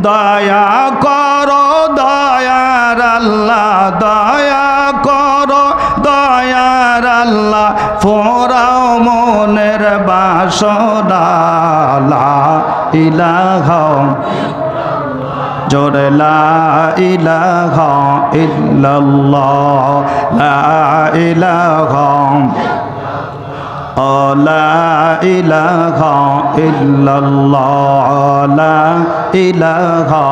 দয়া করো দয়ার আল্লাহ, দয়া করো দয়ার আল্লাহ, ফোরাও মনের বাসনা। লা ইলাহা জোরে লা ইলাহা ইল্লাল্লাহ, লা ইলাহা লা ইলাহা ইল্লাল্লাহ, লা ইলাহা।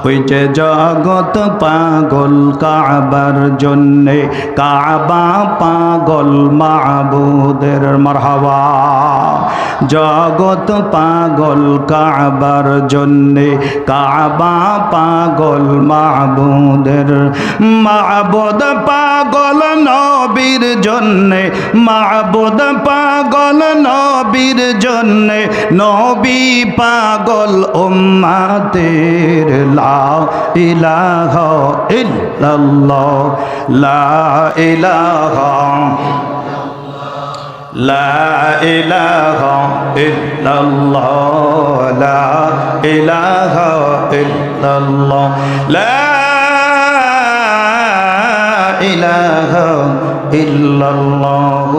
ওই যে জগৎ পাগল কাবার জন্যে, কাবা পাগল মাবুদের মারহাবা। জগৎ পাগল কাবার জন্যে, কাবা পাগল মাবুদের। মাবুদ পাগল নবীর জন্যে, মাবুদ পাগল নবীর জন্যে, নবী পাগল উম্মতের। লা ইলাহা ইল্লাল্লাহ, লা ইলাহা লা ইলাহা ইল্লাল্লাহ, লা ইলাহা ইল্লাল্লাহ, লা ইলাহা ইল্লাল্লাহ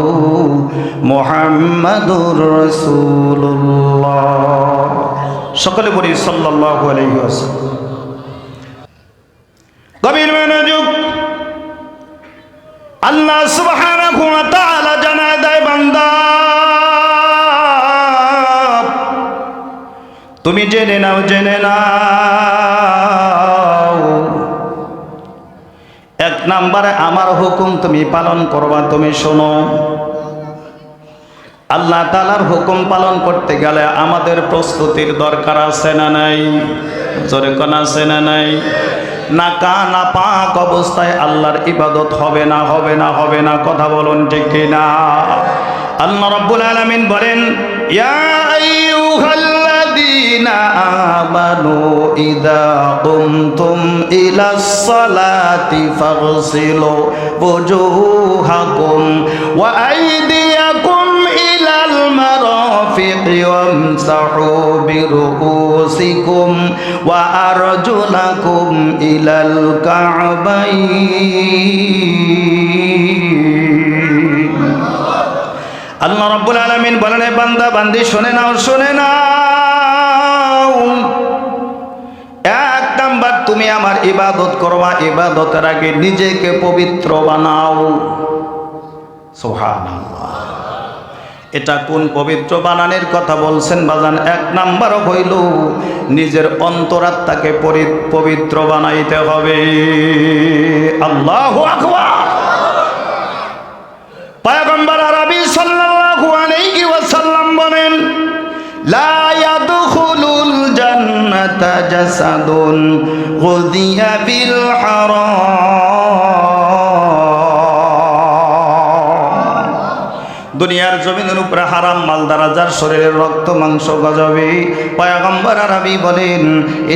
মুহাম্মাদুর রাসূলুল্লাহ। সকলে বলি সাল্লাল্লাহু আলাইহি ওয়াসাল্লাম। গভীর মনোযোগ। আল্লাহ সুবহানাহু ওয়া তাআলা জানায় দেয়, বান্দা তুমি জেনে নাও, জেনে নাও। এক নম্বরে আমার হুকুম তুমি পালন করবা, তুমি শোনো। আল্লাহ তাআলার হুকুম পালন করতে গেলে আমাদের প্রস্তুতির দরকার আছে না নাই? জোরে কোন আছে না নাই? নাকা না পাক অবস্থায় আল্লাহর ইবাদত হবে না, হবে না, হবে না। কথা বলুন ঠিক কিনা? আল্লাহ রাব্বুল আলামিন বলেন, ইয়া আইয়ুহাল্লাযীনা আমানু ইযা কুমতুম ইলাস সালাতি ফাগসিলু ওয়ুজুহাকুম ওয়া আইদিয়াকুম ইলাল মারাফিqi ওয়ামসাহু বিরুউসিকুম ওয়া আরজুলাকুম ইলাল কা'বাইন। আল্লাহ রাব্বুল আলামিন বলেন, বান্দা বান্দি শুনে নাও, শুনে নাও। এক নাম্বার, তুমি আমার ইবাদত করবা, ইবাদতের আগে নিজেকে পবিত্র বানাও। সুবহানাল্লাহ। এটা কোন পবিত্র বানানোর কথা বলছেন বাজান? এক নাম্বার হইল নিজের অন্তরাত্মাকে পবিত্র বানাইতে হবে। আল্লাহু আকবার। পয়গম্বর আরবি সাল্লাল্লাহু আলাইহি ওয়াসাল্লাম বলেন, লা ইয়াদখুলুল জান্নাতা জাসাদুন গুযিয়া বিল হারাম। দুনিয়ার জমিনের উপরে হারাম মাল দ্বারা যার শরীরের রক্ত মাংস গজাবে, পয়গম্বর আরবি বলেন,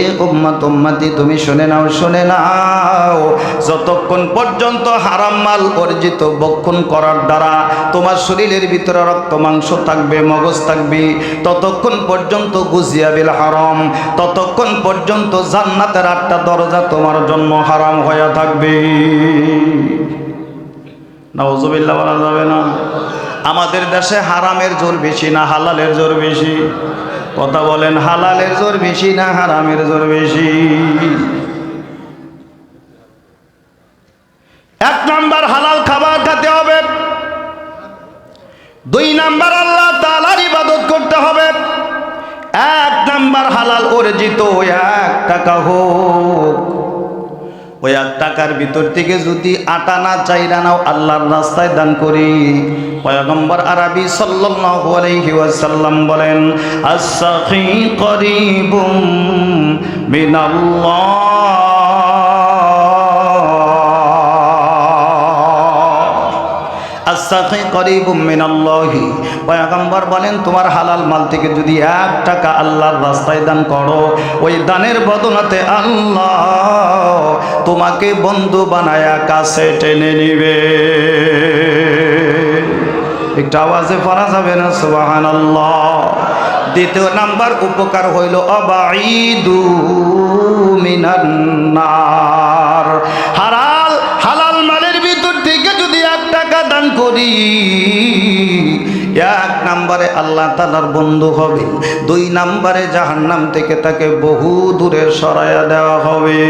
এ উম্মত উম্মতি তুমি শুনে নাও, শুনে নাও। যতক্ষণ পর্যন্ত হারাম মাল অর্জিত ভক্ষণ করার দ্বারা তোমার শরীরের ভিতরে রক্ত মাংস থাকবে, মগজ থাকবে, ততক্ষণ পর্যন্ত গুজিয়া বিল হারাম, ততক্ষণ পর্যন্ত জান্নাতের 8টা দরজা তোমার জন্য হারাম হয়ে থাকবে। নাউজুবিল্লাহ বলা যাবে না? আমাদের দেশে হারামের জোর বেশি না হালালের জোর বেশি? কথা বলেন, হালালের জোর বেশি না হারামের জোর বেশি? এক নাম্বার হালাল খাবার খেতে হবে। 2 নাম্বার আল্লাহ তাআলার ইবাদত করতে হবে। 1 নাম্বার হালাল অর্জিত 1 টাকা হোক, ওই 1 টাকার ভিতর থেকে যদি 8 আনা 4 আনাও আল্লাহর রাস্তায় দান করি, পয়গম্বর আরবি সাল্লাল্লাহু আলাইহি ওয়াসাল্লাম বলেন, আস-সাখী করিবুম মিনাল্লাহ। আস-সাখী করিবুম মিনাল্লাহি। পয়গম্বর বলেন, তোমার হালাল মাল থেকে যদি 1 টাকা আল্লাহর রাস্তায় দান করো, ওই দানের বদলাতে আল্লাহ তোমাকে বন্ধু বানায়া কাছে টেনে নিবে। একটু আওয়াজে পড়া যাবে না সুবহানাল্লাহ? দ্বিতীয় নাম্বার উপকার হইল অবাইদু মিনান নার। হালাল মালের ভিতর থেকে যদি 1 টাকা দান করি, 1 নম্বরে আল্লাহ তাআলার বন্ধু হবে, 2 নম্বরে জাহান্নাম থেকে তাকে বহু দূরে সরাইয়া দেওয়া হবে।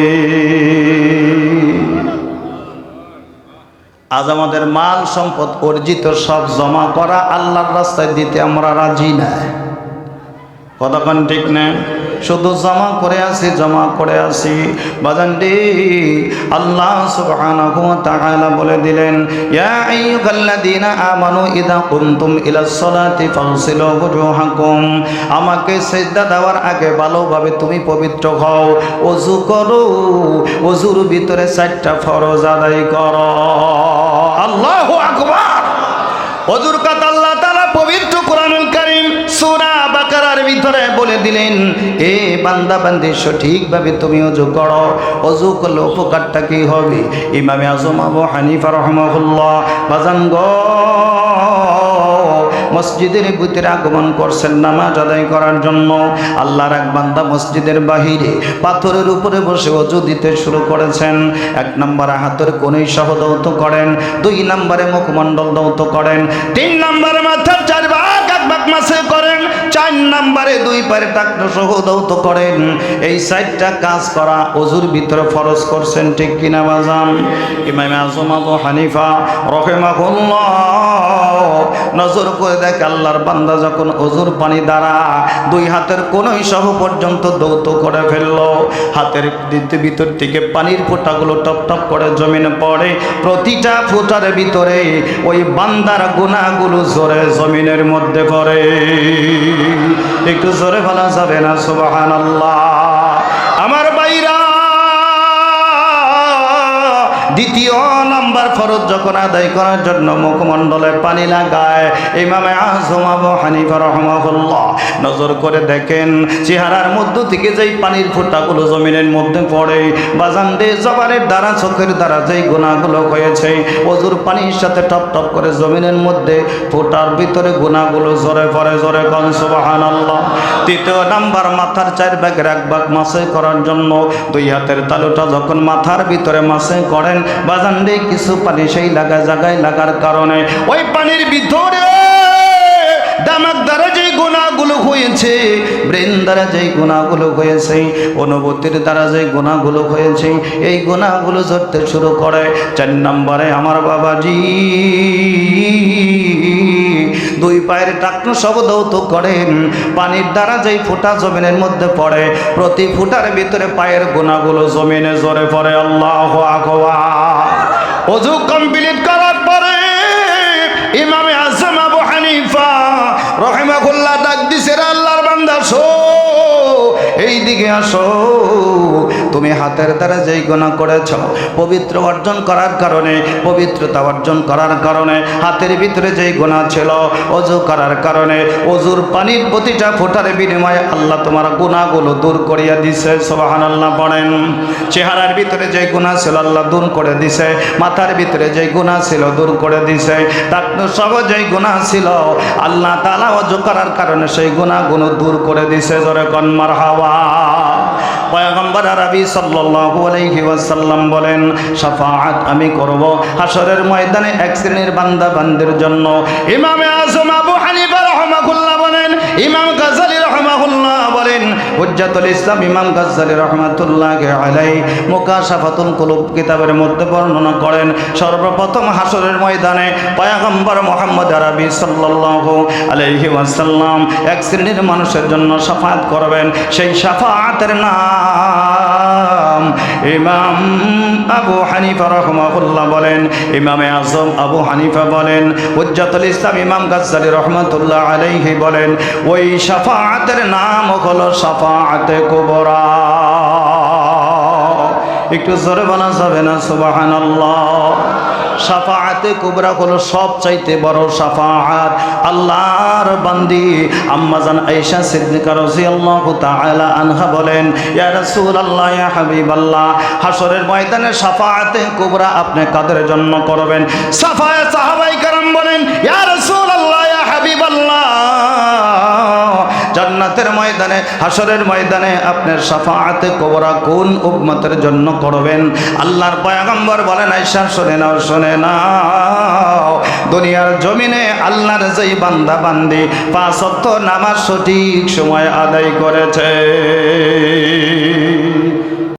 আজ আমাদের মাল সম্পদ অর্জিত সব জমা করা আল্লাহর রাস্তায় দিতে আমরা রাজি না। কতক্ষণ ঠিক না? শুধু জমা করে আসি বাজানটি। আল্লাহ সুবহানাহু ওয়া তাআলা বলে দিলেন, ইয়া আইয়ুহাল্লাযীনা আমানু ইযা কুমতুম ইলাস সালাতি ফাগসিলু ওজুহাকুম। আমাকে সিজদা দেওয়ার আগে ভালোভাবে তুমি পবিত্র হও, ওযু করো, ওযুর ভিতরে 4টা ফরজ আদায় করো। আল্লাহু আকবার। ওযুর কথা আল্লাহ তাআলা পবিত্র কোরআনুল কারীম সূরা বাকারার ভিতরে বলে দিলেন, এ বান্দা বান্দি সঠিকভাবে তুমি ওযু করো। ওযু করলে উপকারটা কি হবে? ইমামে আযম আবু হানিফা রাহিমাহুল্লাহ বাজান গো মসজিদের ভিতরে আগমন করছেন নামাজ আদায় করার জন্য। আল্লাহর এক বান্দা মসজিদের বাহিরে পাথরের উপরে বসে ওযু দিতে শুরু করেছেন। 1 নম্বরে হাতের কোণই সহ দৌত করেন, 2 নম্বরে মুখমণ্ডল দৌত করেন, 3 নম্বরে মাথার 4 ভাগ 1 ভাগ মাসে করেন, 4 নম্বরে 2 পায়ের টাকনো সহ দৌত করেন। এই 4টা কাজ করা ওযুর ভিতরে ফরজ করছেন, ঠিক কিনা বাজান? ইমাম আযম আবু হানিফা রাহিমাহুল্লাহ নজর করে দেখে আল্লাহর বান্দা যখন ওযুর পানি দ্বারা 2 হাতের কোণই সহ পর্যন্ত দৌত করে ফেললো, হাতের ভিতর থেকে পানির ফোঁটাগুলো টপ টপ করে জমিনে পড়ে। প্রতিটা ফোঁটার ভিতরে ওই বান্দার গুনাহগুলো জোরে জমিনের মধ্যে পড়ে। একটু জোরে বলা যাবে না সুবহানাল্লাহ? আমার ভাইরা, দ্বিতীয় নাম্বার ফরজ যখন আদায় করার জন্য মুখমণ্ডলে পানি লাগায়, ইমামে আযম আবু হানিফা রাহিমাহুল্লাহ নজর করে দেখেন চেহারার মধ্য থেকে যেই পানির ফোঁটাগুলো জমিনের মধ্যে পড়ে, বাজান দে জবানের দ্বারা চোখের দ্বারা যেই গুনাহগুলো হয়েছে ওযুর পানির সাথে টপ টপ করে জমিনের মধ্যে ফোঁটার ভিতরে গুনাহগুলো জোরে পড়ে। জোরে কোন সুবহানাল্লাহ। তৃতীয় নাম্বার মাথার 4 ভাগের 1 ভাগ মাসে করার জন্য 2 হাতের তালুটা যখন মাথার ভিতরে মাসে করেন, বাজান রে কিছু পানি সেই জায়গায় লাগার কারণে ওই পানির ভিতরে দামাক দ্বারা যেই গুনাহগুলো হয়েছে, ব্রেন দ্বারা যেই গুনাহগুলো হয়েছে, অনুভূতির দ্বারা যেই গুনাহগুলো হয়েছে, এই গুনাহগুলো ঝরতে শুরু করে। 4 নম্বরে আমার বাবাজি 2 পায়ের টাকনো সব দৌত করেন, পানির দ্বারা যেই ফোঁটা জমিনের মধ্যে পড়ে, প্রতি ফোঁটার ভিতরে পায়ের গুনাহগুলো জমিনে জোরে পড়ে। আল্লাহু আকবার। ওযু কমপ্লিট করার পরে ইমামে আযম আবু হানিফা রাহিমাহুল্লাহ ডাক দিছে, রে আল্লাহর বান্দা শো, এই দিকে আসো। তুমি হাতের দ্বারা যেই গুনাহ করেছ, পবিত্র অর্জন করার কারণে, পবিত্রতা অর্জন করার কারণে হাতের ভিতরে যেই গুনাহ ছিল, ওযু করার কারণে ওযুর পানির প্রতিটা ফোঁটার বিনিময়ে আল্লাহ তোমার গুনাহগুলো দূর করিয়া দিছে। সুবহানাল্লাহ পড়েন। চেহারার ভিতরে যেই গুনাহ ছিল আল্লাহ দূর করে দিছে, মাথার ভিতরে যেই গুনাহ ছিল দূর করে দিছে, টাকনো সব যেই গুনাহ ছিল আল্লাহ তাআলা ওযু করার কারণে সেই গুনাহগুলো দূর করে দিছে। জোরে কোন মারহাবা। পয়গম্বর আরবি সাল্লাল্লাহু আলাইহি ওয়াসাল্লাম বলেন, শাফাআত আমি করব হাশরের ময়দানে 1 শ্রেণীর বান্দা বান্দির জন্য। ইমামে আযম আবু হানিফা রাহিমাহুল্লাহ বলেন, ইমাম গাজ্জালী রাহিমাহুল্লাহ বলেন, হুজ্জাতুল ইসলাম ইমাম গাজ্জালী রাহমাতুল্লাহি আলাইহি মুকাশাফাতুল কুলুব কিতাবের মধ্যে বর্ণনা করেন, সর্বপ্রথম হাশরের ময়দানে পয়গম্বর মুহাম্মদ আরবি সাল্লাল্লাহু আলাইহি ওয়াসাল্লাম 1 শ্রেণীর মানুষের জন্য শাফাআত করবেন। সেই শাফাআতের নাম ইমাম আবু হানিফা রাহিমাহুল্লাহ বলেন, ইমামে আযম আবু হানিফা বলেন, হুজ্জাতুল ইসলাম ইমাম গাজ্জালী রাহমাতুল্লাহ আলাইহি বলেন, ওই শাফাআতের নাম হলো শাফাআতে কুবরা। একটু জোরে বলা যাবে না সুবহানাল্লাহ? শাফাআতে কুবরা হলো সবচাইতে বড় শাফাআত। আল্লাহর বান্দি আম্মাজান আয়েশা সিদ্দিকা রাদিয়াল্লাহু তাআলা আনহা বলেন, ইয়া রাসূলুল্লাহ, ইয়া হাবিবাল্লাহ, হাশরের ময়দানে শাফাআতে কুবরা আপনি কাদের জন্য করবেন? সাহাবায়ে কেরাম বলেন, ইয়া রাসূলুল্লাহ, ইয়া হাবিবাল্লাহ, কিয়ামতের ময়দানে হাসরের ময়দানে আপনার শাফাআতে কুবরা কোন উম্মতের জন্য করবেন? আল্লাহর পয়গম্বর বলেন আয়েশা শুনে নাও দুনিয়ার জমিনে আল্লাহর যেই বান্দা বান্দি 5 ওয়াক্ত নামাজ সঠিক সময় আদায় করেছে